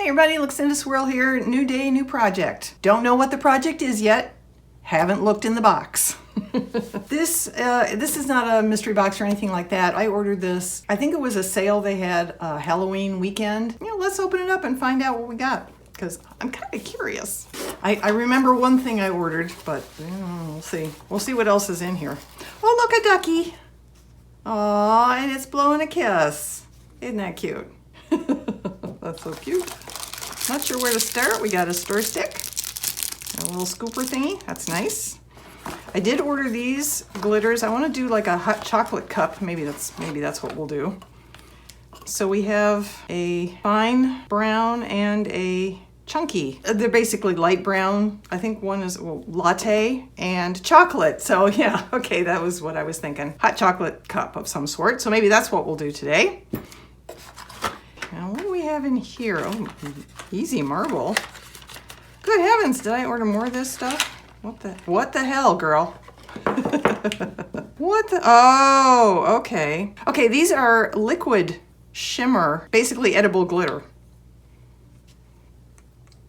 Hey everybody, Lucinda Swirl here. New day, new project. Don't know what the project is yet. Haven't looked in the box. This is not a mystery box or anything like that. I ordered this. I think it was a sale they had Halloween weekend. Let's open it up and find out what we got, because I'm kind of curious. I remember one thing I ordered, but we'll see. We'll see what else is in here. Oh, look, a ducky. Aw, and it's blowing a kiss. Isn't that cute? That's so cute. Not sure where to start. We got a stir stick, a little scooper thingy. That's nice. I did order these glitters. I want to do like a hot chocolate cup. Maybe that's what we'll do. So we have a fine brown and a chunky. They're basically light brown. I think one is latte and chocolate. So yeah, okay, that was what I was thinking. Hot chocolate cup of some sort. So maybe that's what we'll do today. Now, what do we have in here? Oh, easy marble. Good heavens, did I order more of this stuff? What the hell, girl? Oh, okay. Okay, these are liquid shimmer, basically edible glitter.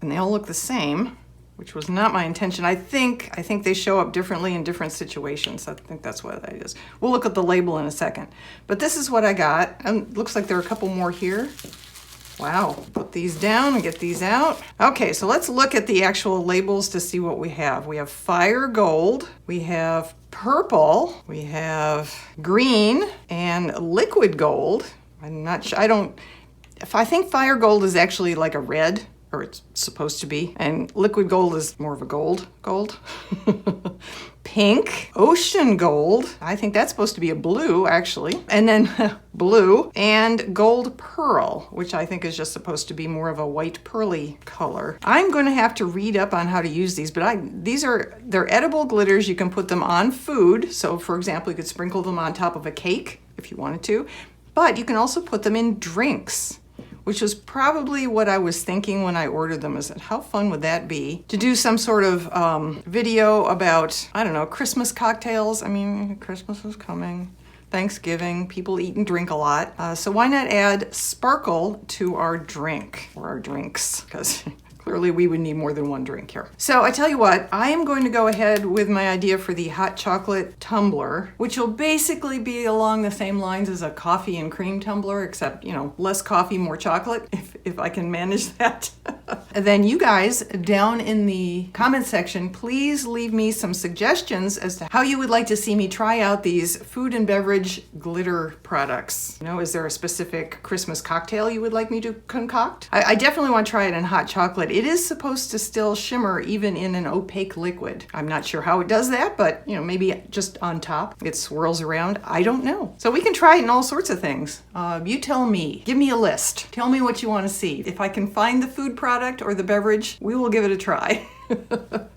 And they all look the same, which was not my intention. I think they show up differently in different situations. I think that's what that is. We'll look at the label in a second. But this is what I got. And looks like there are a couple more here. Wow, put these down and get these out. Okay, so let's look at the actual labels to see what we have. We have fire gold, we have purple, we have green, and liquid gold. I'm not sure, I think fire gold is actually like a red, or it's supposed to be, and liquid gold is more of a gold. Pink, ocean gold, I think that's supposed to be a blue actually, and then blue, and gold pearl, which I think is just supposed to be more of a white pearly color. I'm going to have to read up on how to use these, but they're edible glitters. You can put them on food. So for example, you could sprinkle them on top of a cake if you wanted to, but you can also put them in drinks, which was probably what I was thinking when I ordered them. Is that how fun would that be to do some sort of video about, I don't know, Christmas cocktails. I mean, Christmas is coming, Thanksgiving, people eat and drink a lot. So why not add sparkle to our drink, or our drinks, because clearly we would need more than one drink here. So I tell you what, I am going to go ahead with my idea for the hot chocolate tumbler, which will basically be along the same lines as a coffee and cream tumbler, except, less coffee, more chocolate, if I can manage that. And then you guys down in the comment section, please leave me some suggestions as to how you would like to see me try out these food and beverage glitter products. Is there a specific Christmas cocktail you would like me to concoct? I definitely want to try it in hot chocolate. It is supposed to still shimmer even in an opaque liquid. I'm not sure how it does that, but maybe just on top it swirls around. I don't know. So we can try it in all sorts of things. You tell me. Give me a list. Tell me what you want to see. If I can find the food product or the beverage, we will give it a try.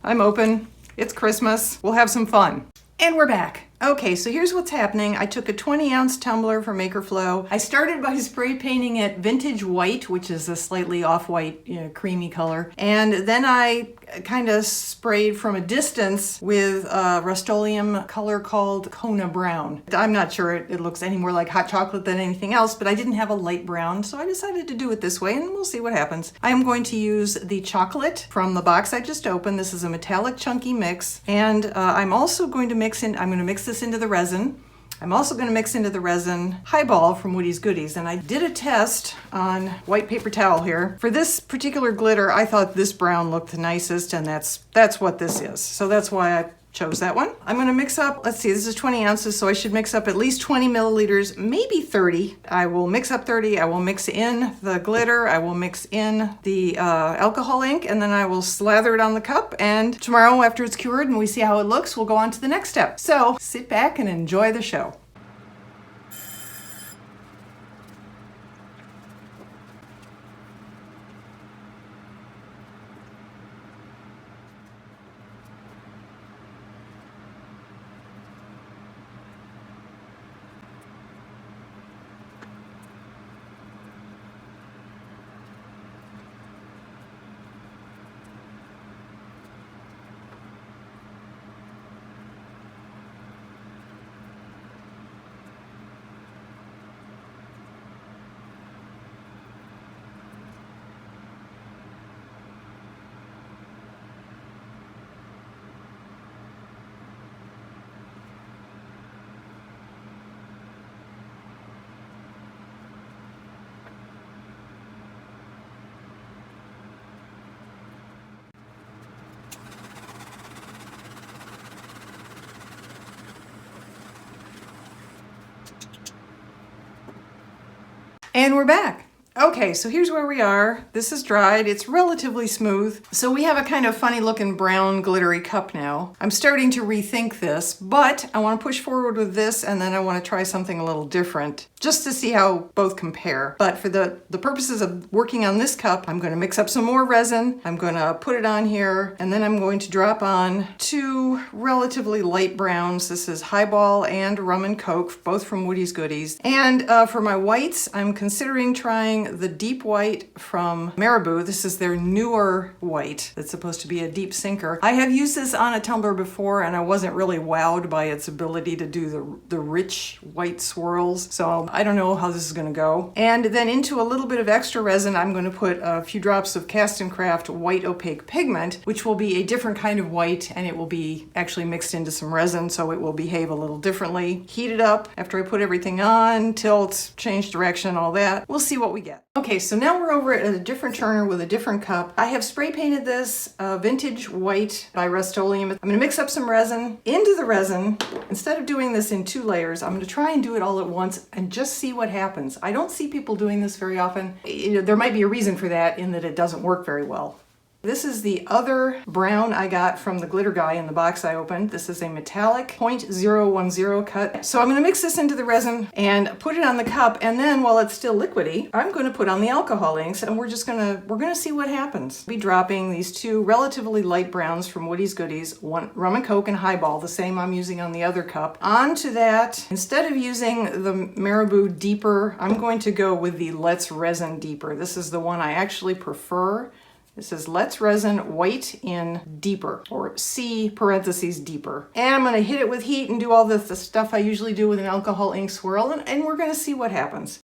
I'm open. It's Christmas. We'll have some fun. And we're back. Okay, so here's what's happening. I took a 20-ounce tumbler from Makerflow. I started by spray painting it vintage white, which is a slightly off-white, creamy color. And then I kind of sprayed from a distance with a Rust-Oleum color called Kona Brown. I'm not sure it looks any more like hot chocolate than anything else, but I didn't have a light brown, so I decided to do it this way, and we'll see what happens. I'm going to use the chocolate from the box I just opened. This is a metallic chunky mix, and I'm also going to mix this into the resin. I'm also going to mix into the resin Highball from Woody's Goodies, and I did a test on white paper towel here. For this particular glitter, I thought this brown looked the nicest, and that's what this is. So that's why I chose that one. I'm going to mix up, let's see, this is 20 ounces, so I should mix up at least 20 milliliters, maybe 30. I will mix up 30. I will mix in the glitter. I will mix in the alcohol ink, and then I will slather it on the cup. And tomorrow, after it's cured and we see how it looks, we'll go on to the next step. So sit back and enjoy the show. And we're back. Okay, so here's where we are. This is dried. It's relatively smooth. So we have a kind of funny looking brown glittery cup now. I'm starting to rethink this, but I want to push forward with this and then I want to try something a little different just to see how both compare. But for the purposes of working on this cup, I'm going to mix up some more resin. I'm going to put it on here and then I'm going to drop on two relatively light browns. This is Highball and Rum and Coke, both from Woody's Goodies. And for my whites, I'm considering trying the deep white from Marabou. This is their newer white that's supposed to be a deep sinker. I have used this on a tumbler before and I wasn't really wowed by its ability to do the rich white swirls. So I don't know how this is going to go. And then into a little bit of extra resin, I'm going to put a few drops of Cast and Craft white opaque pigment, which will be a different kind of white and it will be actually mixed into some resin so it will behave a little differently. Heat it up after I put everything on, tilt, change direction, all that. We'll see what we get. Okay, so now we're over at a different turner with a different cup. I have spray painted this vintage white by Rust-Oleum. I'm gonna mix up some resin into the resin. Instead of doing this in 2 layers, I'm gonna try and do it all at once and just see what happens. I don't see people doing this very often. There might be a reason for that in that it doesn't work very well. This is the other brown I got from the glitter guy in the box I opened. This is a metallic 0.010 cut. So I'm going to mix this into the resin and put it on the cup, and then while it's still liquidy, I'm going to put on the alcohol inks and we're gonna see what happens. I'll be dropping these 2 relatively light browns from Woody's Goodies, one Rum and Coke and Highball, the same I'm using on the other cup. Onto that, instead of using the Marabou Deeper, I'm going to go with the Let's Resin Deeper. This is the one I actually prefer. This is Let's Resin White in Deeper, or C parentheses Deeper. And I'm gonna hit it with heat and do all the stuff I usually do with an alcohol ink swirl, and we're gonna see what happens.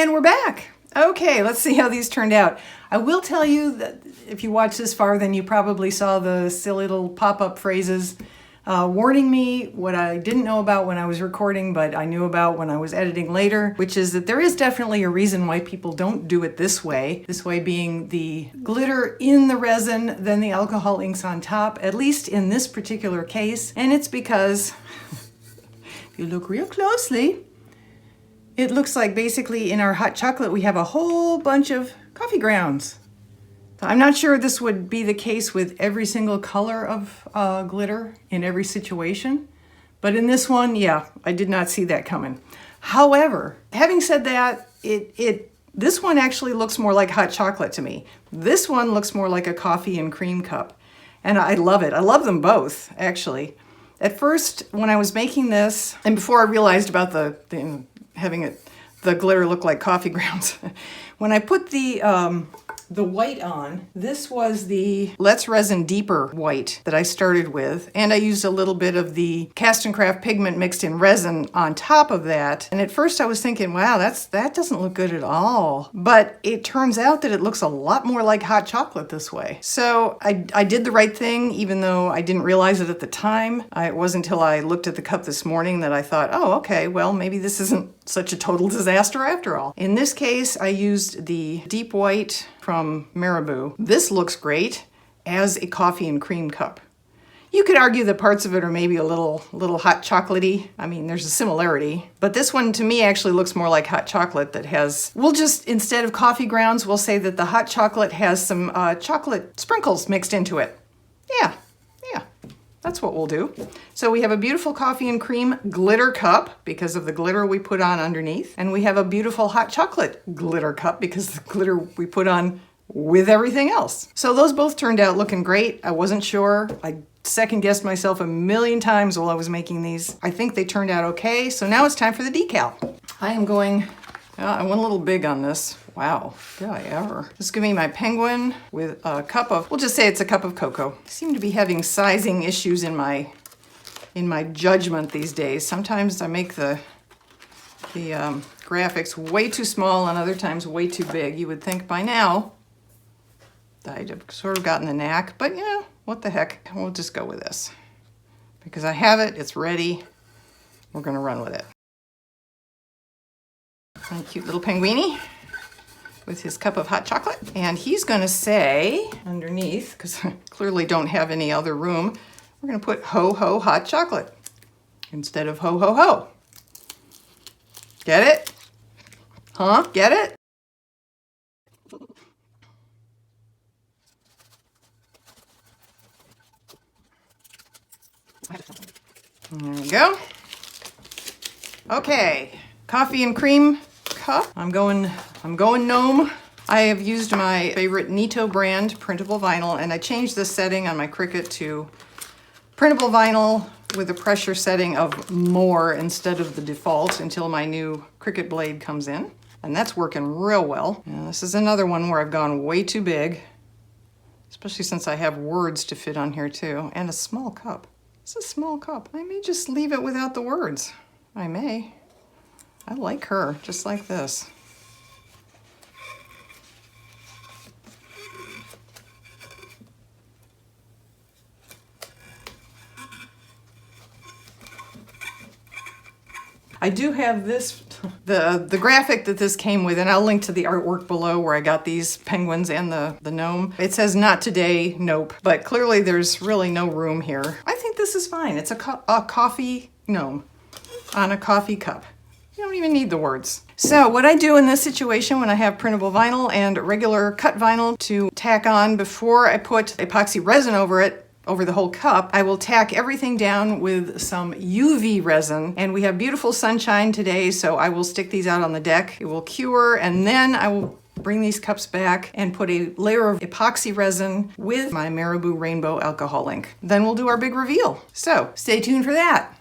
And we're back. Okay, let's see how these turned out. I will tell you that if you watched this far, then you probably saw the silly little pop-up phrases warning me what I didn't know about when I was recording, but I knew about when I was editing later, which is that there is definitely a reason why people don't do it this way. This way being the glitter in the resin, then the alcohol inks on top, at least in this particular case. And it's because, if you look real closely, it looks like basically in our hot chocolate we have a whole bunch of coffee grounds. I'm not sure this would be the case with every single color of glitter in every situation, but in this one, yeah, I did not see that coming. However, having said that, this one actually looks more like hot chocolate to me. This one looks more like a coffee and cream cup, and I love it. I love them both, actually. At first, when I was making this, and before I realized about having the glitter look like coffee grounds, when I put the white on, this was the Let's Resin Deeper white that I started with, and I used a little bit of the Cast and Craft pigment mixed in resin on top of that. And at first I was thinking, wow, that doesn't look good at all. But it turns out that it looks a lot more like hot chocolate this way. So I did the right thing, even though I didn't realize it at the time. It wasn't until I looked at the cup this morning that I thought, oh, okay, well, maybe this isn't such a total disaster after all. In this case, I used the deep white from Marabou. This looks great as a coffee and cream cup. You could argue that parts of it are maybe a little hot chocolatey. I mean, there's a similarity, but this one to me actually looks more like hot chocolate that has, we'll just, instead of coffee grounds, we'll say that the hot chocolate has some chocolate sprinkles mixed into it. Yeah. That's what we'll do. So we have a beautiful coffee and cream glitter cup because of the glitter we put on underneath. And we have a beautiful hot chocolate glitter cup because of the glitter we put on with everything else. So those both turned out looking great. I wasn't sure. I second guessed myself a million times while I was making these. I think they turned out okay. So now it's time for the decal. I am going, I went a little big on this. Wow, did I ever? Just give me my penguin with a cup of, we'll just say it's a cup of cocoa. I seem to be having sizing issues in my judgment these days. Sometimes I make the graphics way too small and other times way too big. You would think by now I'd have sort of gotten the knack, but you know, what the heck? We'll just go with this. Because I have it, it's ready. We're gonna run with it. And a cute little penguini with his cup of hot chocolate. And he's gonna say underneath, because I clearly don't have any other room, we're gonna put ho ho hot chocolate instead of ho ho ho. Get it? Huh? Get it? There we go. Okay, coffee and cream cup. I'm going gnome. I have used my favorite Nito brand printable vinyl, and I changed the setting on my Cricut to printable vinyl with a pressure setting of more instead of the default until my new Cricut blade comes in. And that's working real well. And this is another one where I've gone way too big, especially since I have words to fit on here too, and a small cup. It's a small cup. I may just leave it without the words. I may. I like her, just like this. I do have this, the graphic that this came with, and I'll link to the artwork below where I got these penguins and the gnome. It says not today, nope, but clearly there's really no room here. I think this is fine. It's a coffee gnome on a coffee cup. You don't even need the words. So what I do in this situation when I have printable vinyl and regular cut vinyl to tack on before I put epoxy resin over it, over the whole cup, I will tack everything down with some UV resin. And we have beautiful sunshine today, so I will stick these out on the deck. It will cure, and then I will bring these cups back and put a layer of epoxy resin with my Marabou Rainbow alcohol ink. Then we'll do our big reveal. So stay tuned for that.